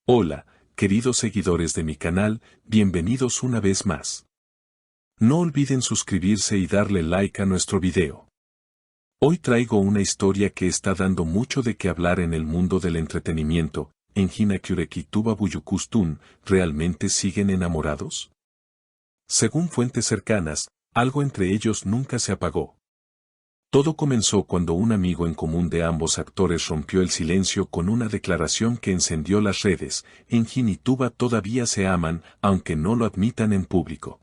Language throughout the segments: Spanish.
Hola, queridos seguidores de mi canal, bienvenidos una vez más. No olviden suscribirse y darle like a nuestro video. Hoy traigo una historia que está dando mucho de qué hablar en el mundo del entretenimiento. Engin Akyurek y Tuba Büyüküstün, ¿realmente siguen enamorados? Según fuentes cercanas, algo entre ellos nunca se apagó. Todo comenzó cuando un amigo en común de ambos actores rompió el silencio con una declaración que encendió las redes. Engin y Tuba todavía se aman, aunque no lo admitan en público.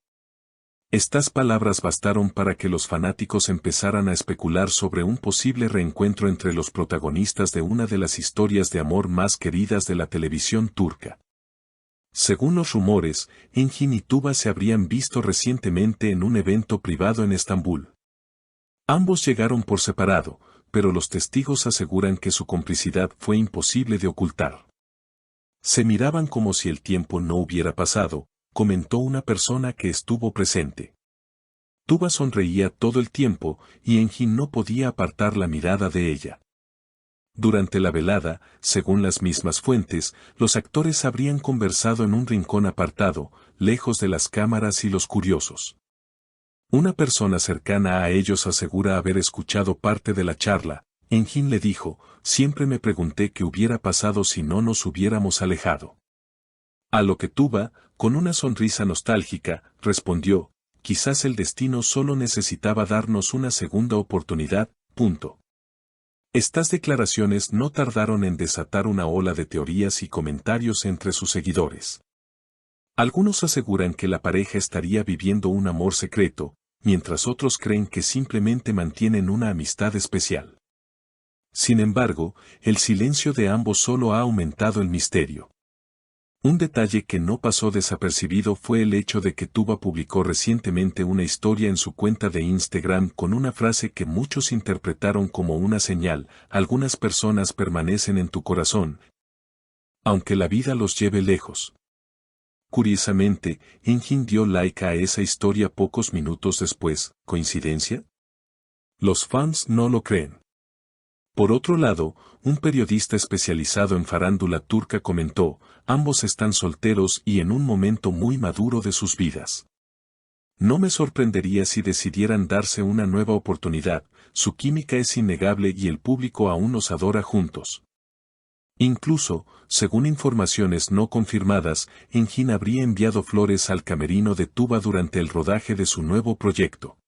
Estas palabras bastaron para que los fanáticos empezaran a especular sobre un posible reencuentro entre los protagonistas de una de las historias de amor más queridas de la televisión turca. Según los rumores, Engin y Tuba se habrían visto recientemente en un evento privado en Estambul. Ambos llegaron por separado, pero los testigos aseguran que su complicidad fue imposible de ocultar. Se miraban como si el tiempo no hubiera pasado, comentó una persona que estuvo presente. Tuba sonreía todo el tiempo y Engin no podía apartar la mirada de ella. Durante la velada, según las mismas fuentes, los actores habrían conversado en un rincón apartado, lejos de las cámaras y los curiosos. Una persona cercana a ellos asegura haber escuchado parte de la charla. Engin le dijo: siempre me pregunté qué hubiera pasado si no nos hubiéramos alejado. A lo que Tuba, con una sonrisa nostálgica, respondió: quizás el destino solo necesitaba darnos una segunda oportunidad. Estas declaraciones no tardaron en desatar una ola de teorías y comentarios entre sus seguidores. Algunos aseguran que la pareja estaría viviendo un amor secreto, mientras otros creen que simplemente mantienen una amistad especial. Sin embargo, el silencio de ambos solo ha aumentado el misterio. Un detalle que no pasó desapercibido fue el hecho de que Tuba publicó recientemente una historia en su cuenta de Instagram con una frase que muchos interpretaron como una señal: algunas personas permanecen en tu corazón, aunque la vida los lleve lejos. Curiosamente, Engin dio like a esa historia pocos minutos después. ¿Coincidencia? Los fans no lo creen. Por otro lado, un periodista especializado en farándula turca comentó: ambos están solteros y en un momento muy maduro de sus vidas. No me sorprendería si decidieran darse una nueva oportunidad, su química es innegable y el público aún los adora juntos. Incluso, según informaciones no confirmadas, Engin habría enviado flores al camerino de Tuba durante el rodaje de su nuevo proyecto.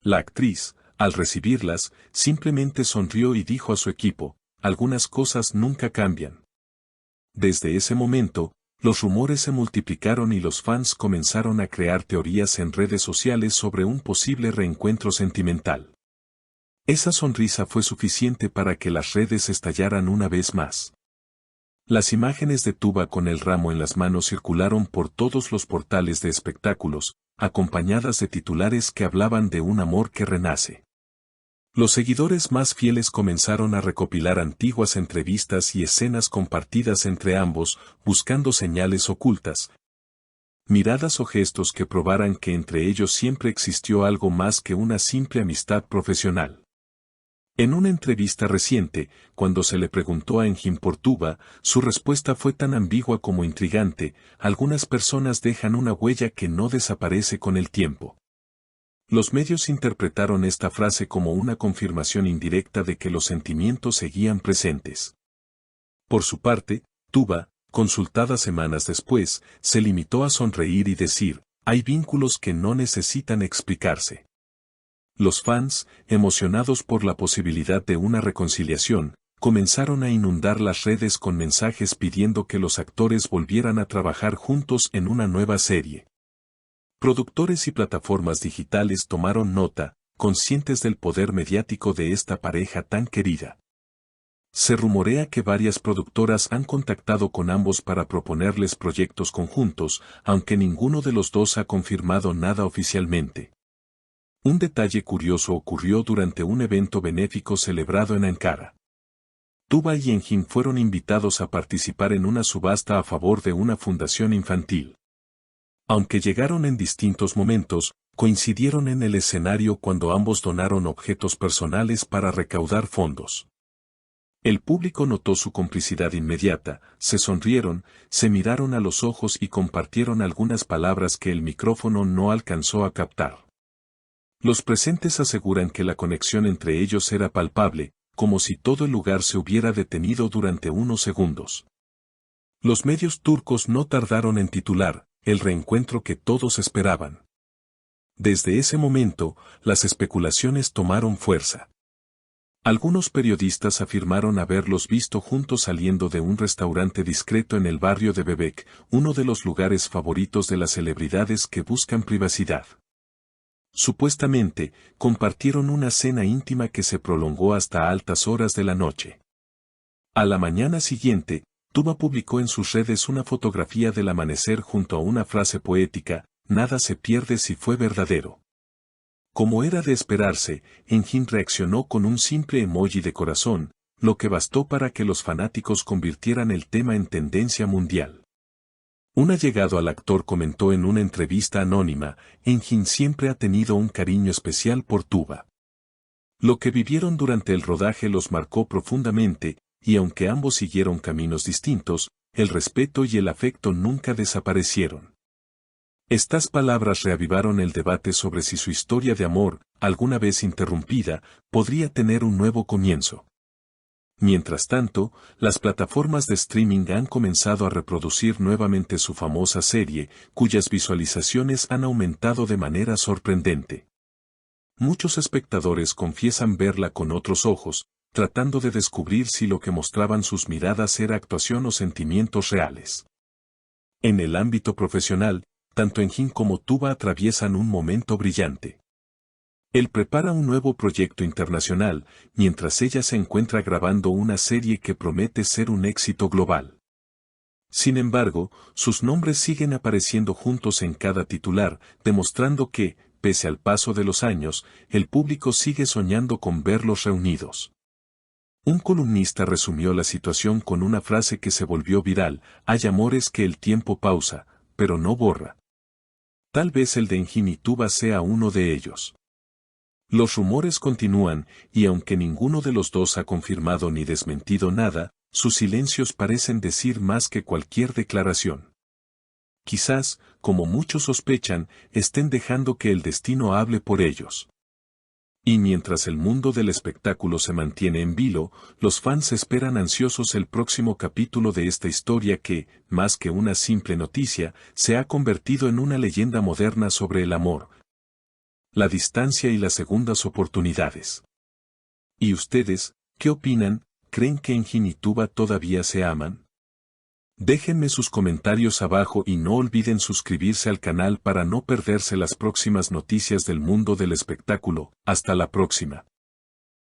La actriz, al recibirlas, simplemente sonrió y dijo a su equipo: algunas cosas nunca cambian. Desde ese momento, los rumores se multiplicaron y los fans comenzaron a crear teorías en redes sociales sobre un posible reencuentro sentimental. Esa sonrisa fue suficiente para que las redes estallaran una vez más. Las imágenes de Tuba con el ramo en las manos circularon por todos los portales de espectáculos, acompañadas de titulares que hablaban de un amor que renace. Los seguidores más fieles comenzaron a recopilar antiguas entrevistas y escenas compartidas entre ambos, buscando señales ocultas, miradas o gestos que probaran que entre ellos siempre existió algo más que una simple amistad profesional. En una entrevista reciente, cuando se le preguntó a Engin por Tuba, su respuesta fue tan ambigua como intrigante: algunas personas dejan una huella que no desaparece con el tiempo. Los medios interpretaron esta frase como una confirmación indirecta de que los sentimientos seguían presentes. Por su parte, Tuba, consultada semanas después, se limitó a sonreír y decir: hay vínculos que no necesitan explicarse. Los fans, emocionados por la posibilidad de una reconciliación, comenzaron a inundar las redes con mensajes pidiendo que los actores volvieran a trabajar juntos en una nueva serie. Productores y plataformas digitales tomaron nota, conscientes del poder mediático de esta pareja tan querida. Se rumorea que varias productoras han contactado con ambos para proponerles proyectos conjuntos, aunque ninguno de los dos ha confirmado nada oficialmente. Un detalle curioso ocurrió durante un evento benéfico celebrado en Ankara. Tuba y Engin fueron invitados a participar en una subasta a favor de una fundación infantil. Aunque llegaron en distintos momentos, coincidieron en el escenario cuando ambos donaron objetos personales para recaudar fondos. El público notó su complicidad inmediata, se sonrieron, se miraron a los ojos y compartieron algunas palabras que el micrófono no alcanzó a captar. Los presentes aseguran que la conexión entre ellos era palpable, como si todo el lugar se hubiera detenido durante unos segundos. Los medios turcos no tardaron en titular, el reencuentro que todos esperaban. Desde ese momento, las especulaciones tomaron fuerza. Algunos periodistas afirmaron haberlos visto juntos saliendo de un restaurante discreto en el barrio de Bebek, uno de los lugares favoritos de las celebridades que buscan privacidad. Supuestamente, compartieron una cena íntima que se prolongó hasta altas horas de la noche. A la mañana siguiente, Tuba publicó en sus redes una fotografía del amanecer junto a una frase poética: "Nada se pierde si fue verdadero". Como era de esperarse, Engin reaccionó con un simple emoji de corazón, lo que bastó para que los fanáticos convirtieran el tema en tendencia mundial. Un allegado al actor comentó en una entrevista anónima: "Engin siempre ha tenido un cariño especial por Tuba. Lo que vivieron durante el rodaje los marcó profundamente, y aunque ambos siguieron caminos distintos, el respeto y el afecto nunca desaparecieron". Estas palabras reavivaron el debate sobre si su historia de amor, alguna vez interrumpida, podría tener un nuevo comienzo. Mientras tanto, las plataformas de streaming han comenzado a reproducir nuevamente su famosa serie, cuyas visualizaciones han aumentado de manera sorprendente. Muchos espectadores confiesan verla con otros ojos, tratando de descubrir si lo que mostraban sus miradas era actuación o sentimientos reales. En el ámbito profesional, tanto Engin como Tuba atraviesan un momento brillante. Él prepara un nuevo proyecto internacional, mientras ella se encuentra grabando una serie que promete ser un éxito global. Sin embargo, sus nombres siguen apareciendo juntos en cada titular, demostrando que, pese al paso de los años, el público sigue soñando con verlos reunidos. Un columnista resumió la situación con una frase que se volvió viral: "Hay amores que el tiempo pausa, pero no borra". Tal vez el de Engin y Tuba sea uno de ellos. Los rumores continúan, y aunque ninguno de los dos ha confirmado ni desmentido nada, sus silencios parecen decir más que cualquier declaración. Quizás, como muchos sospechan, estén dejando que el destino hable por ellos. Y mientras el mundo del espectáculo se mantiene en vilo, los fans esperan ansiosos el próximo capítulo de esta historia que, más que una simple noticia, se ha convertido en una leyenda moderna sobre el amor, la distancia y las segundas oportunidades. ¿Y ustedes, qué opinan? ¿Creen que Engin y Tuba todavía se aman? Déjenme sus comentarios abajo y no olviden suscribirse al canal para no perderse las próximas noticias del mundo del espectáculo. Hasta la próxima.